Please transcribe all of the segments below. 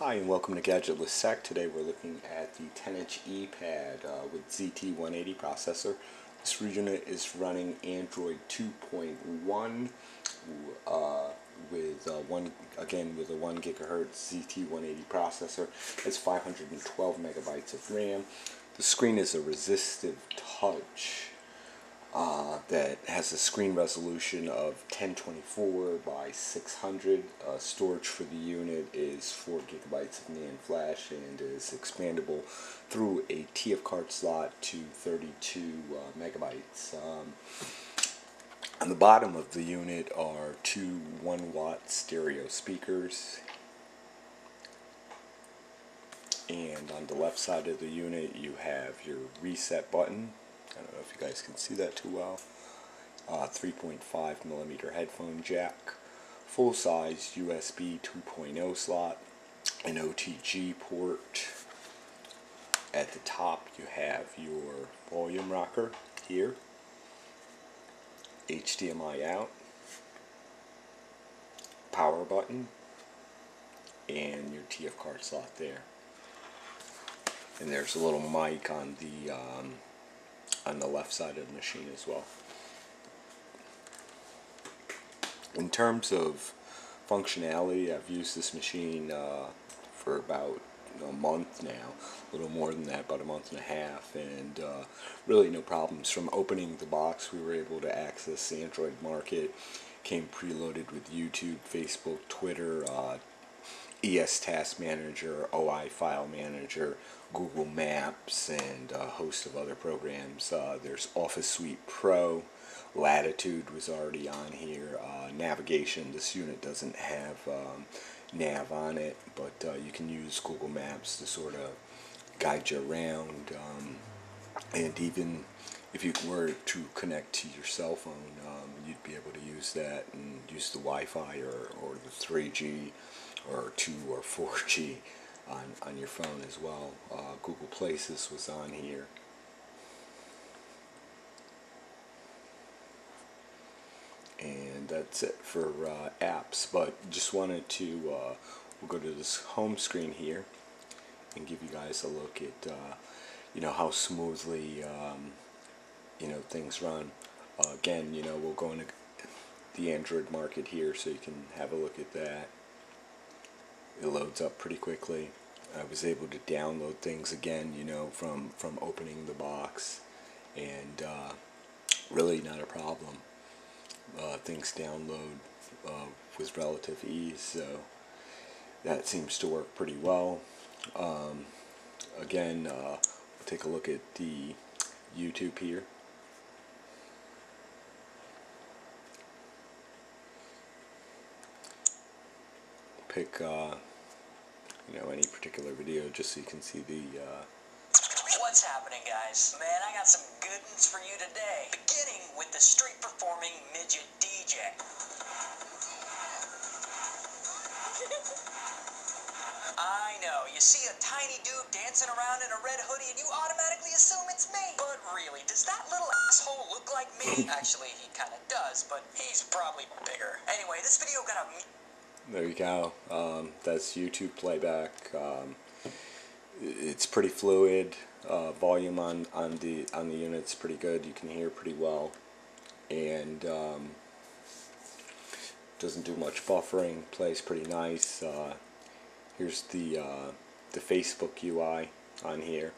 Hi and welcome to Gadgetless Tech. Today we're looking at the 10-inch ePad with ZT-180 processor. This unit is running Android 2.1 with a 1 GHz ZT-180 processor. It's 512 megabytes of RAM. The screen is a resistive touch that has a screen resolution of 1024 by 600. Storage for the unit is 4 gigabytes of NAND Flash and is expandable through a TF card slot to 32 megabytes. On the bottom of the unit are two 1-watt stereo speakers, and on the left side of the unit you have your reset button. I don't know if you guys can see that too well. 3.5 millimeter headphone jack, full-size USB 2.0 slot, an OTG port. At the top you have your volume rocker here, HDMI out, power button, and your TF card slot there. And there's a little mic on the left side of the machine as well. In terms of functionality, I've used this machine for about a month now, a little more than that, about a month and a half, and really no problems. From opening the box, we were able to access the Android market. Came preloaded with YouTube, Facebook, Twitter, ES Task Manager, OI File Manager, Google Maps, and a host of other programs. There's Office Suite Pro, Latitude was already on here, navigation. This unit doesn't have nav on it, but you can use Google Maps to sort of guide you around, and even if you were to connect to your cell phone, you'd be able to use that and use the Wi-Fi or the 3G or 2 or 4G on your phone as well. Google Places was on here. And that's it for apps, but just wanted to we'll go to this home screen here and give you guys a look at how smoothly things run. Again, we'll go into the Android market here so you can have a look at that. It loads up pretty quickly. I was able to download things again, from opening the box, and really not a problem. Things download with relative ease, so that seems to work pretty well. Again, we'll take a look at the YouTube here. Pick any particular video just so you can see the What's happening, guys? Man, I got some good ones for you today. Beginning with the street-performing midget DJ. I know, you see a tiny dude dancing around in a red hoodie and you automatically assume it's me. But really, does that little asshole look like me? Actually, he kind of does, but he's probably bigger. Anyway, this video got a... There you go. That's YouTube playback. It's pretty fluid. Volume on the unit's pretty good. You can hear pretty well, and doesn't do much buffering. Plays pretty nice. Here's the Facebook UI on here.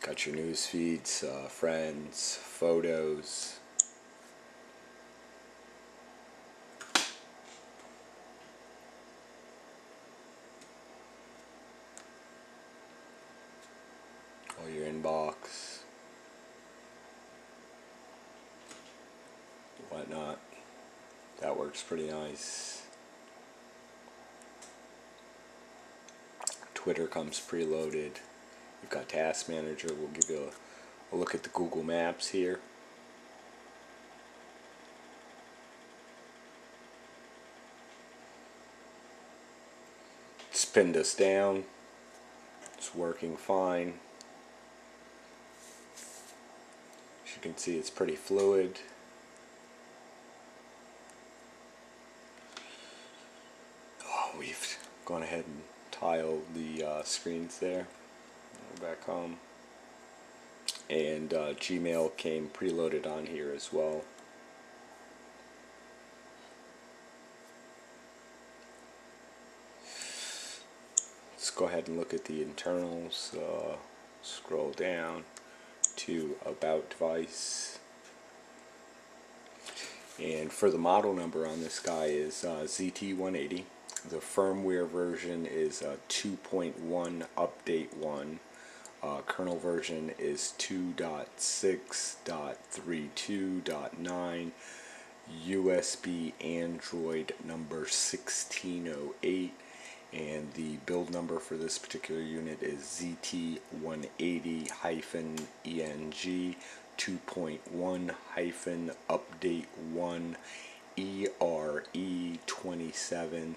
Got your news feeds, friends, photos. Your inbox, whatnot. That works pretty nice. Twitter comes preloaded. You've got Task Manager. We'll give you a look at the Google Maps here. It's pinned us down. It's working fine. As you can see, it's pretty fluid. we've gone ahead and tiled the screens there. Back home. And Gmail came preloaded on here as well. Let's go ahead and look at the internals. Scroll down to About Device. And for the model number on this guy is ZT-180. The firmware version is 2.1 Update 1. Kernel version is 2.6.32.9. USB Android number 1608. And the build number for this particular unit is ZT-180-ENG 2.1-Update 1 ERE27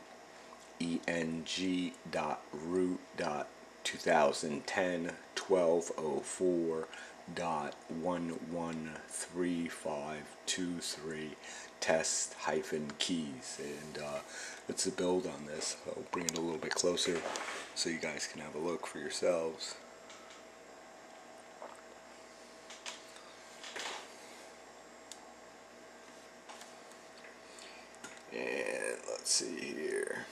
ENG.root.2010 1204.113523 test-keys. And it's a build on this. I'll bring it a little bit closer so you guys can have a look for yourselves. And let's see here.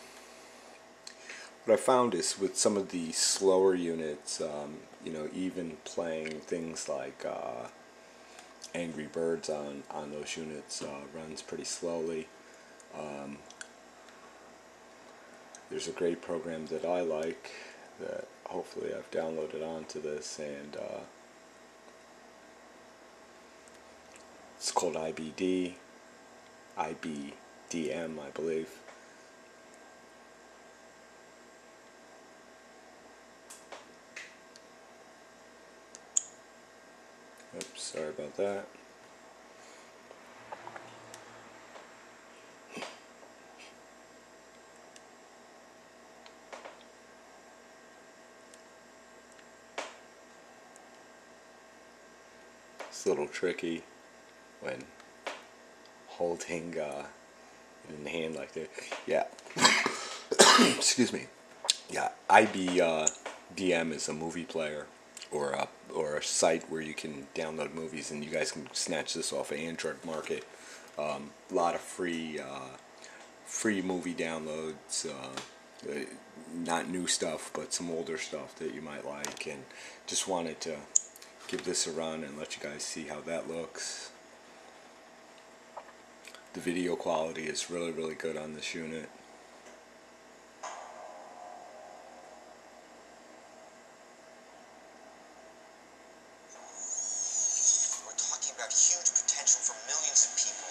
What I found is with some of the slower units, you know, even playing things like Angry Birds on those units runs pretty slowly. There's a great program that I like that hopefully I've downloaded onto this, and it's called IBDM, I believe. Oops, sorry about that. It's a little tricky when holding it in the hand like that. Yeah. Excuse me. Yeah, IBDM is a movie player or a site where you can download movies, and you guys can snatch this off of Android Market. A lot of free movie downloads, not new stuff, but some older stuff that you might like, and just wanted to give this a run and let you guys see how that looks. The video quality is really, really good on this unit. We're talking about huge potential for millions of people.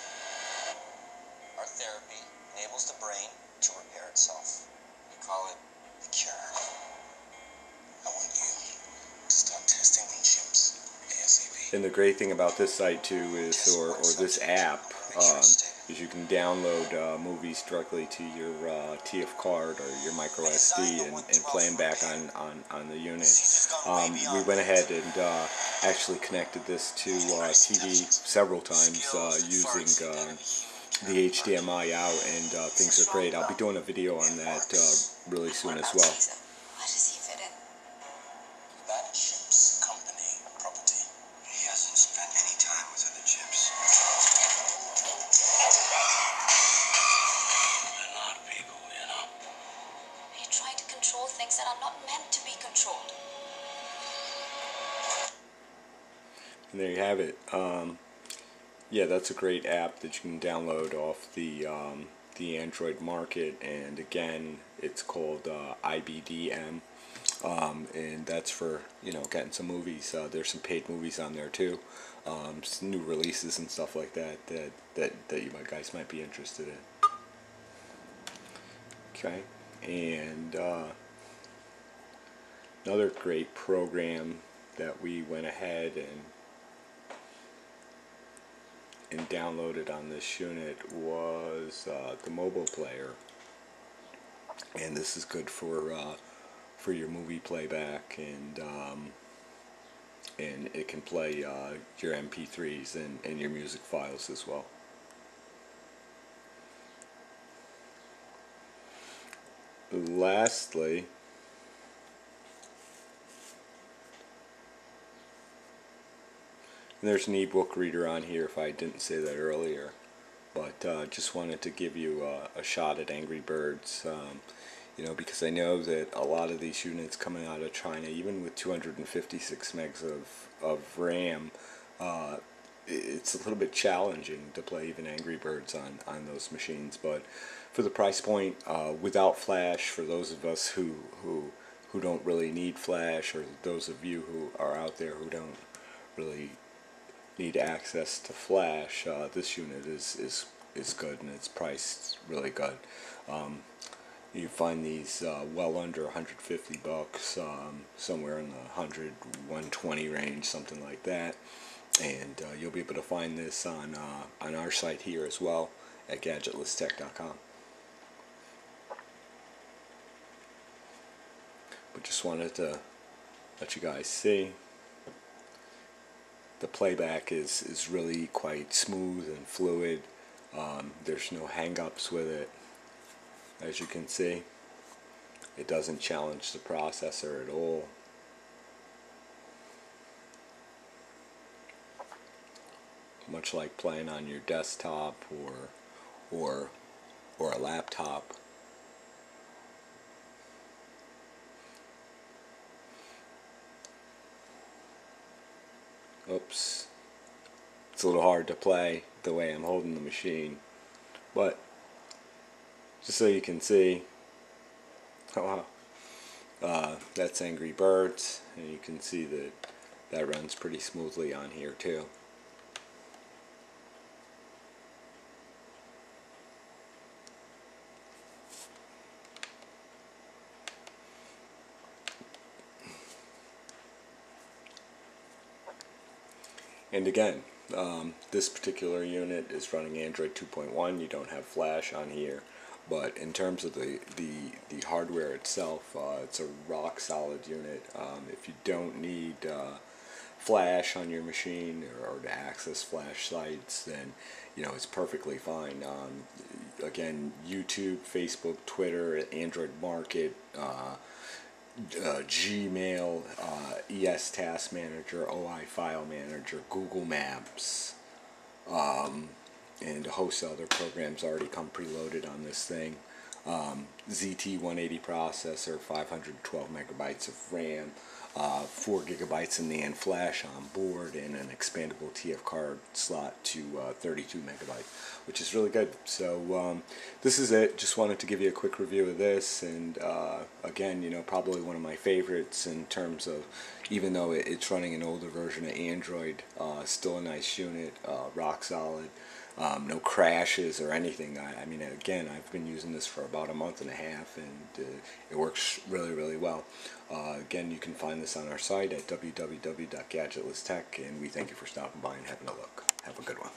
Our therapy enables the brain to repair itself. We call it the cure. I want you to start testing on chips ASAP. And the great thing about this site too is, or this app, is you can download movies directly to your TF card or your micro SD and play them back on the unit. We went ahead and actually connected this to TV several times using the HDMI out, and things are great. I'll be doing a video on that really soon as well. Where does he fit in? That chip's company property. He hasn't spent any time with other chips. A lot of people, you know. You're trying to control things that are not meant to be controlled. And there you have it. Yeah, that's a great app that you can download off the Android market, and again, it's called IBDM, and that's for, you know, getting some movies. There's some paid movies on there too, some new releases and stuff like that you guys might be interested in. Okay, and another great program that we went ahead and downloaded on this unit was the mobile player, and this is good for your movie playback, and it can play your MP3s and your music files as well. lastly, there's an ebook reader on here if I didn't say that earlier, but just wanted to give you a shot at Angry Birds, you know, because I know that a lot of these units coming out of China, even with 256 megs of RAM, it's a little bit challenging to play even Angry Birds on those machines. But for the price point, without Flash, for those of us who don't really need Flash, or those of you who are out there who don't really need access to Flash, this unit is good, and it's priced really good. You find these well under 150 bucks, somewhere in the 100, 120 range, something like that. And you'll be able to find this on our site here as well at gadgetlesstech.com. But just wanted to let you guys see. The playback is really quite smooth and fluid. There's no hang-ups with it. As you can see, it doesn't challenge the processor at all. Much like playing on your desktop or a laptop. Oops. It's a little hard to play the way I'm holding the machine, but just so you can see, oh wow, that's Angry Birds, and you can see that runs pretty smoothly on here too. And again, this particular unit is running Android 2.1. You don't have Flash on here, but in terms of the hardware itself, it's a rock solid unit. If you don't need Flash on your machine or to access Flash sites, then you know it's perfectly fine. Again, YouTube, Facebook, Twitter, Android Market, Gmail, ES Task Manager, OI File Manager, Google Maps, and a host of other programs already come preloaded on this thing. ZT-180 processor, 512 megabytes of RAM, 4 gigabytes of NAND Flash on board, and an expandable TF card slot to 32 megabytes, which is really good. So this is it. Just wanted to give you a quick review of this, and again, you know, probably one of my favorites in terms of, even though it's running an older version of Android, still a nice unit, rock solid. No crashes or anything. I mean, again, I've been using this for about a month and a half, and it works really, really well. Again, you can find this on our site at www.gadgetlesstech, and we thank you for stopping by and having a look. Have a good one.